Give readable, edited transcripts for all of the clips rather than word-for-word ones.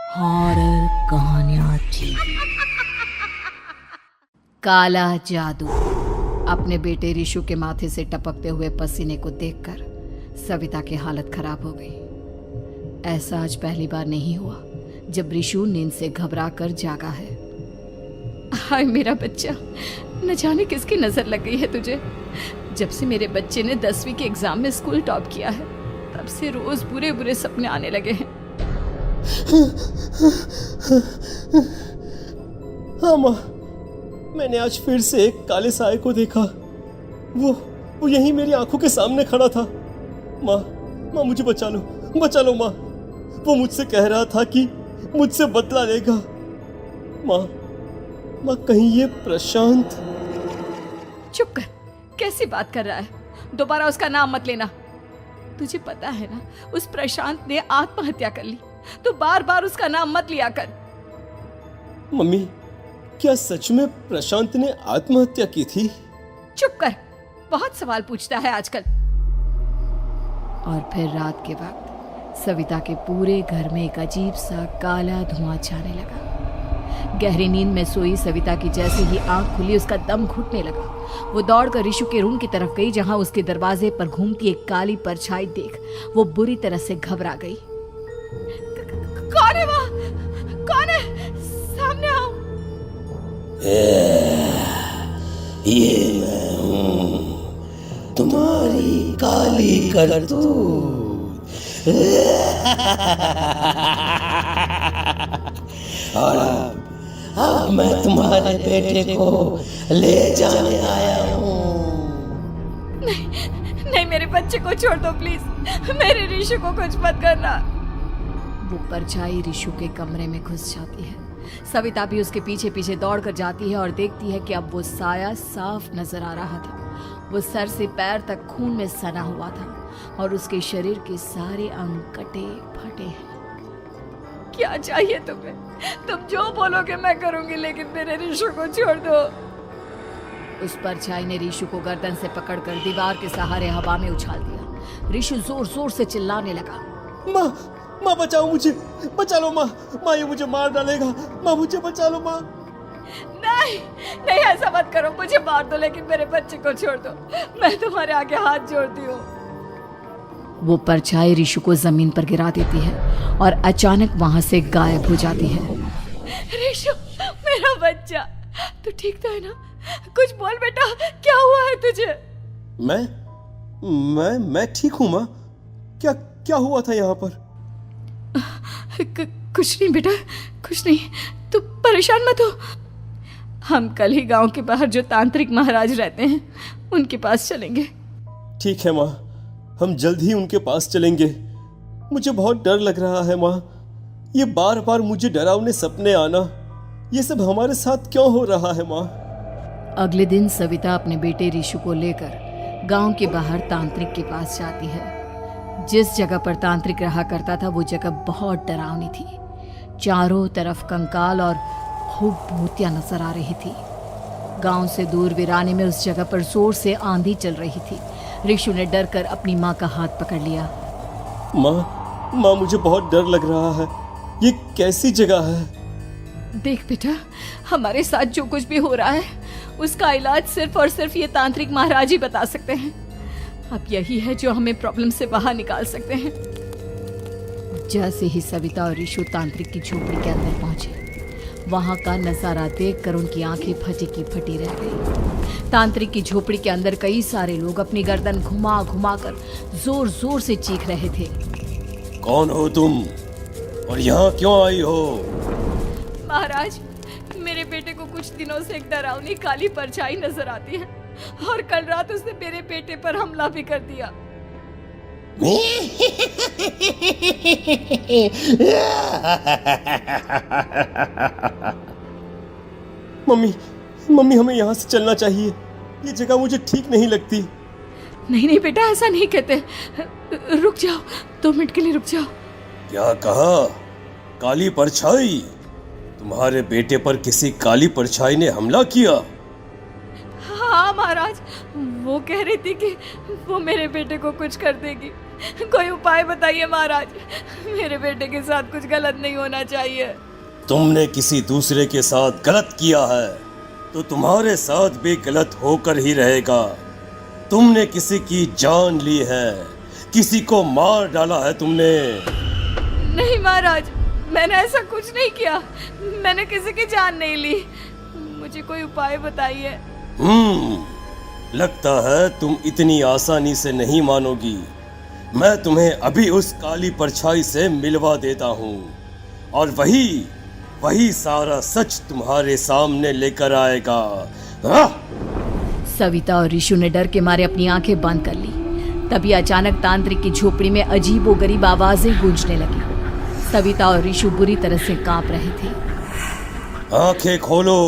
Horror कहानियां थी। काला जादू। अपने बेटे रिशु के माथे से टपकते हुए पसीने को देखकर सविता की हालत खराब हो गई। ऐसा आज पहली बार नहीं हुआ जब रिशु नींद से घबरा कर जागा है। हाय मेरा बच्चा, न जाने किसकी नजर लग गई है तुझे। जब से मेरे बच्चे ने 10वीं के एग्जाम में स्कूल टॉप किया है तब से रोज बुरे बुरे सपने आने लगे हैं। हाँ माँ, मैंने आज फिर से एक काले साए को देखा। वो यहीं मेरी आंखों के सामने खड़ा था। माँ मुझे बचा लो माँ। वो मुझसे कह रहा था कि मुझसे बदला लेगा। माँ कहीं ये प्रशांत। चुप कर, कैसी बात कर रहा है? दोबारा उसका नाम मत लेना। तुझे पता है ना, उस प्रशांत ने आत्महत्या कर ली, तो बार बार उसका नाम मत लिया कर। मम्मी, क्या सच में प्रशांत ने आत्महत्या की थी? चुप कर, बहुत सवाल पूछता है आजकल। और फिर रात के वक्त सविता के पूरे घर में एक अजीब सा काला धुआं छाने लगा। गहरी नींद में सोई सविता की जैसे ही आंख खुली उसका दम घुटने लगा। वो दौड़कर रिशु के रूम की तरफ गई जहां उसके दरवाजे पर घूमती एक काली परछाई देख वो बुरी तरह से घबरा गई। कौन है वहाँ? कौन है? सामने आओ। ये मैं हूँ, तुम्हारी काली करतूत। और अब मैं तुम्हारे बेटे को ले जाने आया हूँ। नहीं, मेरे बच्चे को छोड़ दो प्लीज। मेरे रिशु को कुछ मत करना। वो परछाई रिशु के कमरे में घुस जाती है। सविता भी उसके पीछे पीछे दौड़कर जाती है और देखती है कि अब वो साया साफ नजर आ रहा था। वो सर से पैर तक खून में सना हुआ था और उसके शरीर के सारे अंग कटे फटे हैं। क्या चाहिए तुम्हें? तुम जो बोलोगे मैं करूंगी, लेकिन मेरे रिशु को छोड़ दो। उस परछाई ने रिशु को गर्दन से पकड़कर दीवार के सहारे हवा में उछाल दिया। रिशु जोर जोर से चिल्लाने लगा। माँ बचाओ मुझे, बचा लो माँ, ये मुझे मार डालेगा। माँ मुझे बचा लो माँ। नहीं ऐसा मत करो, मुझे मार दो लेकिन मेरे बच्चे को छोड़ दो। मैं तुम्हारे आगे हाथ जोड़ती हूँ। वो परछाई रिशु को जमीन पर गिरा देती है और अचानक वहां से गायब हो जाती है। रिशु, मेरा बच्चा, तू ठीक तो है ना? कुछ बोल बेटा, क्या हुआ है तुझे? मैं ठीक हूँ माँ। क्या हुआ था यहाँ पर? कुछ नहीं बेटा, कुछ नहीं। तू परेशान मत हो। हम कल ही गांव के बाहर जो तांत्रिक महाराज रहते हैं उनके पास चलेंगे। ठीक है माँ, हम जल्द ही उनके पास चलेंगे। मुझे बहुत डर लग रहा है माँ। ये बार बार मुझे डरावने सपने आना, ये सब हमारे साथ क्यों हो रहा है माँ? अगले दिन सविता अपने बेटे रिशु को लेकर गांव के बाहर तांत्रिक के पास जाती है। जिस जगह पर तांत्रिक रहा करता था वो जगह बहुत डरावनी थी। चारों तरफ कंकाल और खूब भूतियां नजर आ रही थी। गांव से दूर वीराने में उस जगह पर जोर से आंधी चल रही थी। रिशु ने डर कर अपनी माँ का हाथ पकड़ लिया। माँ मुझे बहुत डर लग रहा है। ये कैसी जगह है? देख बेटा, हमारे साथ जो कुछ भी हो रहा है उसका इलाज सिर्फ और सिर्फ ये तांत्रिक महाराज ही बता सकते हैं। अब यही है जो हमें प्रॉब्लम से बाहर निकाल सकते हैं। जैसे ही सविता और रिशु तांत्रिक की झोपड़ी के अंदर पहुंचे, वहां का नजारा देखकर उनकी आंखें फटी की फटी रह गई। तांत्रिक की झोपड़ी के अंदर कई सारे लोग अपनी गर्दन घुमा घुमा कर जोर जोर से चीख रहे थे। कौन हो तुम और यहाँ क्यों आई हो? महाराज, मेरे बेटे को कुछ दिनों से एक डरावनी काली परछाई नजर आती है और कल रात उसने मेरे बेटे पर हमला भी कर दिया। मम्मी हमें यहाँ से चलना चाहिए। ये जगह मुझे ठीक नहीं लगती। नहीं बेटा, ऐसा नहीं कहते। रुक जाओ, 2 मिनट के लिए रुक जाओ। क्या कहा? काली परछाई? तुम्हारे बेटे पर किसी काली परछाई ने हमला किया? हाँ महाराज, वो कह रही थी कि वो मेरे बेटे को कुछ कर देगी। कोई उपाय बताइए महाराज, मेरे बेटे के साथ कुछ गलत नहीं होना चाहिए। तुमने किसी दूसरे के साथ गलत किया है तो तुम्हारे साथ भी गलत होकर ही रहेगा। तुमने किसी की जान ली है, किसी को मार डाला है तुमने। नहीं महाराज, मैंने ऐसा कुछ नहीं किया, मैंने किसी की जान नहीं ली। मुझे कोई उपाय बताइए। लगता है तुम इतनी आसानी से नहीं मानोगी। मैं तुम्हें अभी उस काली परछाई से मिलवा देता हूँ और वही सारा सच तुम्हारे सामने लेकर आएगा। सविता और ऋषु ने डर के मारे अपनी आंखें बंद कर ली। तभी अचानक तांत्रिक की झोपड़ी में अजीबोगरीब आवाजें गूंजने लगी। सविता और ऋषु बुरी तरह से कांप रहे थे। आंखें खोलो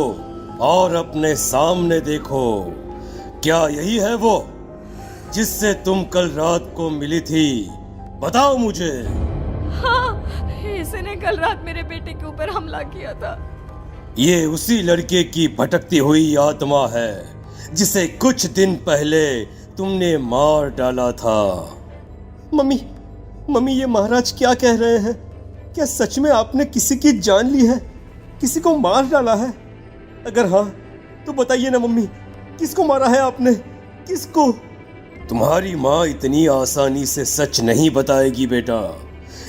और अपने सामने देखो। क्या यही है वो जिससे तुम कल रात को मिली थी? बताओ मुझे। हाँ, इसने कल रात मेरे बेटे के ऊपर हमला किया था। ये उसी लड़के की भटकती हुई आत्मा है जिसे कुछ दिन पहले तुमने मार डाला था। मम्मी ये महाराज क्या कह रहे हैं? क्या सच में आपने किसी की जान ली है, किसी को मार डाला है? अगर हाँ तो बताइए ना मम्मी, किसको मारा है आपने? किसको? तुम्हारी माँ इतनी आसानी से सच नहीं बताएगी बेटा।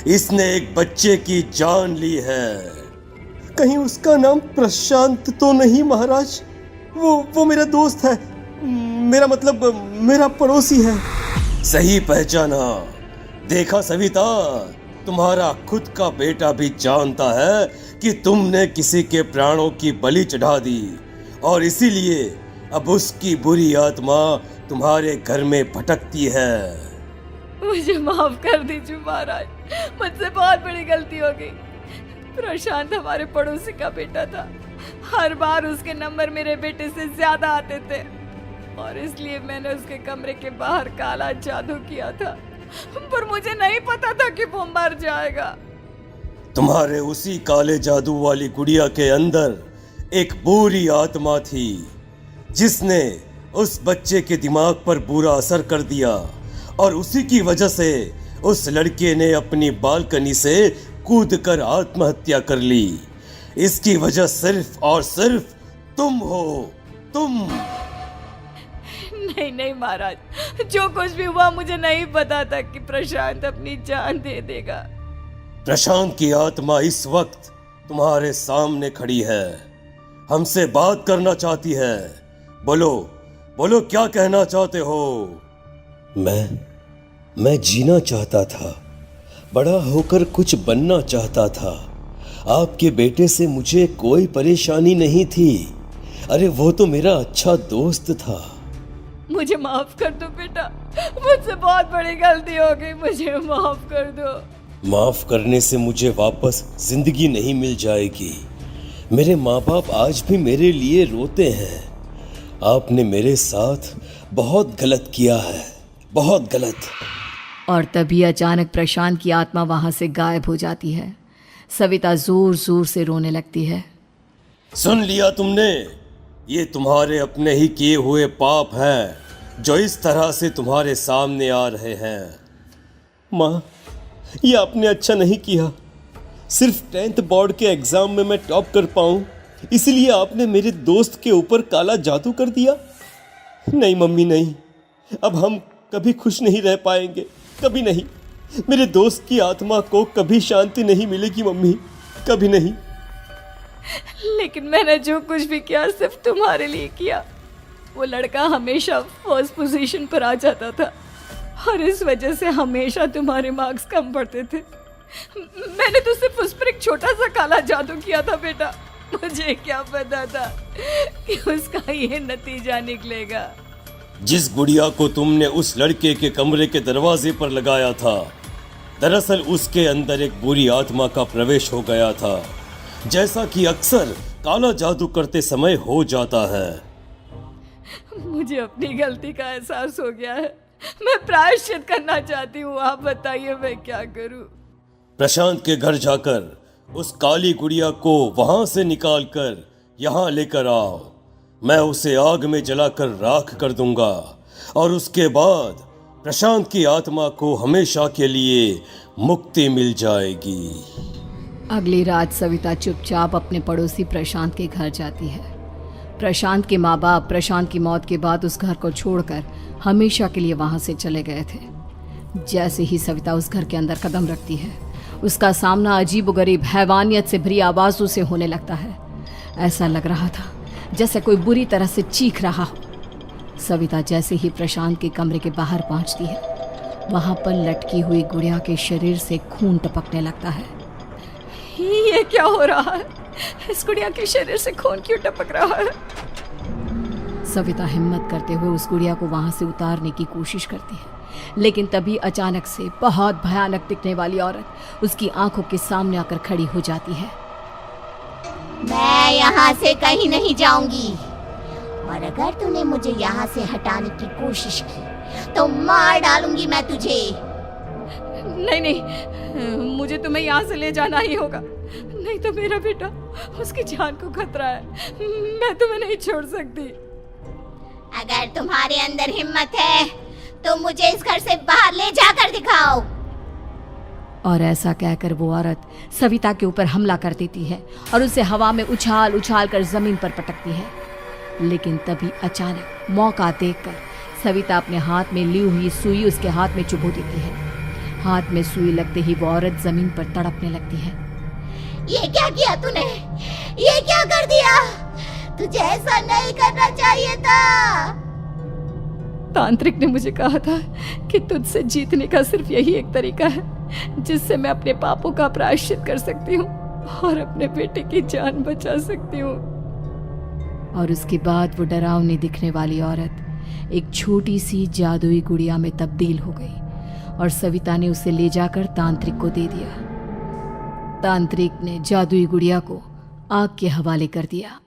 इसने एक बच्चे की जान ली है। कहीं उसका नाम प्रशांत तो नहीं महाराज? वो मेरा दोस्त है, मेरा मतलब मेरा पड़ोसी है। सही पहचाना। देखा सविता, तुम्हारा खुद का बेटा भी जानता है कि तुमने किसी के प्राणों की बलि चढ़ा दी और इसीलिए अब उसकी बुरी आत्मा तुम्हारे घर में भटकती है। मुझे माफ कर दीजिए महाराज, मुझसे बहुत बड़ी गलती हो गई। प्रशांत हमारे पड़ोसी का बेटा था। हर बार उसके नंबर मेरे बेटे से ज्यादा आते थे और इसलिए मैंने उसके कमरे के बाहर काला जादू किया था, पर मुझे नहीं पता था कि वो मर जाएगा। तुम्हारे उसी काले जादू वाली गुड़िया के अंदर एक बुरी आत्मा थी जिसने उस बच्चे के दिमाग पर बुरा असर कर दिया और उसी की वजह से उस लड़के ने अपनी बालकनी से कूदकर आत्महत्या कर ली। इसकी वजह सिर्फ और सिर्फ तुम हो, तुम। नहीं महाराज, जो कुछ भी हुआ मुझे नहीं पता था कि प्रशांत अपनी जान दे देगा। प्रशांत की आत्मा इस वक्त तुम्हारे सामने खड़ी है, हमसे बात करना चाहती है। बोलो क्या कहना चाहते हो? मैं जीना चाहता था, बड़ा होकर कुछ बनना चाहता था। आपके बेटे से मुझे कोई परेशानी नहीं थी। अरे वो तो मेरा अच्छा दोस्त था। मुझे माफ कर दो बेटा, मुझसे बहुत बड़ी गलती हो गई, मुझे माफ कर दो। माफ करने से मुझे वापस जिंदगी नहीं मिल जाएगी। मेरे माँ बाप आज भी मेरे लिए रोते हैं। आपने मेरे साथ बहुत गलत किया है, बहुत गलत। और तभी अचानक प्रशांत की आत्मा वहां से गायब हो जाती है। सविता जोर जोर से रोने लगती है। सुन लिया तुमने? ये तुम्हारे अपने ही किए हुए पाप हैं जो इस तरह से तुम्हारे सामने आ रहे हैं। माँ, ये आपने अच्छा नहीं किया। सिर्फ 10th बोर्ड के एग्जाम में मैं टॉप कर पाऊँ इसलिए आपने मेरे दोस्त के ऊपर काला जादू कर दिया। नहीं मम्मी नहीं, अब हम कभी खुश नहीं रह पाएंगे, कभी नहीं। मेरे दोस्त की आत्मा को कभी शांति नहीं मिलेगी मम्मी, कभी नहीं। लेकिन मैंने जो कुछ भी किया सिर्फ तुम्हारे लिए किया। वो लड़का हमेशा फर्स्ट पोजीशन पर आ जाता था और इस वजह से हमेशा तुम्हारे मार्क्स कम पड़ते थे। मैंने तो सिर्फ उस पर एक छोटा सा काला जादू किया था बेटा। मुझे क्या पता था कि उसका ये नतीजा निकलेगा। जिस गुड़िया को तुमने उस लड़के के कमरे के दरवाजे पर लगाया था, दरअसल उसके अंदर एक बुरी आत्मा का प्रवेश हो गया था, जैसा कि अक्सर काला जादू करते समय हो जाता है। मुझे अपनी गलती का एहसास हो गया है, मैं प्रायश्चित करना चाहती हूँ। आप बताइए मैं क्या करूँ? प्रशांत के घर जाकर उस काली गुड़िया को वहां से निकालकर यहाँ लेकर आओ। मैं उसे आग में जलाकर राख कर दूंगा और उसके बाद प्रशांत की आत्मा को हमेशा के लिए मुक्ति मिल जाएगी। अगली रात सविता चुपचाप अपने पड़ोसी प्रशांत के घर जाती है। प्रशांत के माँ बाप प्रशांत की मौत के बाद उस घर को छोड़कर हमेशा के लिए वहां से चले गए थे। जैसे ही सविता उस घर के अंदर कदम रखती है, उसका सामना अजीबोगरीब हैवानियत से भरी आवाज़ों से होने लगता है। ऐसा लग रहा था जैसे कोई बुरी तरह से चीख रहा हो। सविता जैसे ही प्रशांत के कमरे के बाहर पहुंचती है, वहां पर लटकी हुई गुड़िया के शरीर से खून टपकने लगता है। ये क्या हो रहा है? इस गुड़िया के शरीर से खून क्यों टपक रहा है? सविता हिम्मत करते हुए उस गुड़िया को वहां से उतारने की कोशिश करती है, लेकिन तभी अचानक से बहुत भयानक दिखने वाली औरत उसकी आंखों के सामने आकर खड़ी हो जाती है। मैं यहाँ से कहीं नहीं जाऊंगी, और अगर तूने मुझे यहाँ से हटाने की कोशिश की तो मार डालूंगी मैं तुझे। नहीं नहीं, मुझे तुम्हें यहाँ से ले जाना ही होगा, नहीं तो मेरा बेटा, उसकी जान को खतरा है। मैं तुम्हें नहीं छोड़ सकती। अगर तुम्हारे अंदर हिम्मत है तो मुझे इस घर से बाहर ले जाकर दिखाओ। और ऐसा कहकर वो औरत सविता के ऊपर हमला कर देती है और उसे हवा में उछाल उछाल कर जमीन पर पटकती है। लेकिन तभी अचानक मौका देखकर सविता अपने हाथ में ली हुई सुई उसके हाथ में चुभो देती है। हाथ में सुई लगते ही वो औरत जमीन पर तड़पने लगती है। ये क्या किया तूने? ये क्या कर दिया? तुझे ऐसा नहीं करना चाहिए था। तांत्रिक ने मुझे कहा था कि तुझसे जीतने का सिर्फ यही एक तरीका है जिससे मैं अपने पापों का प्रायश्चित कर सकती हूँ और अपने बेटे की जान बचा सकती हूँ। और उसके बाद वो डरावनी दिखने वाली औरत एक छोटी सी जादुई गुड़िया में तब्दील हो गई और सविता ने उसे ले जाकर तांत्रिक को दे दिया। तांत्रिक ने जादुई गुड़िया को आग के हवाले कर दिया।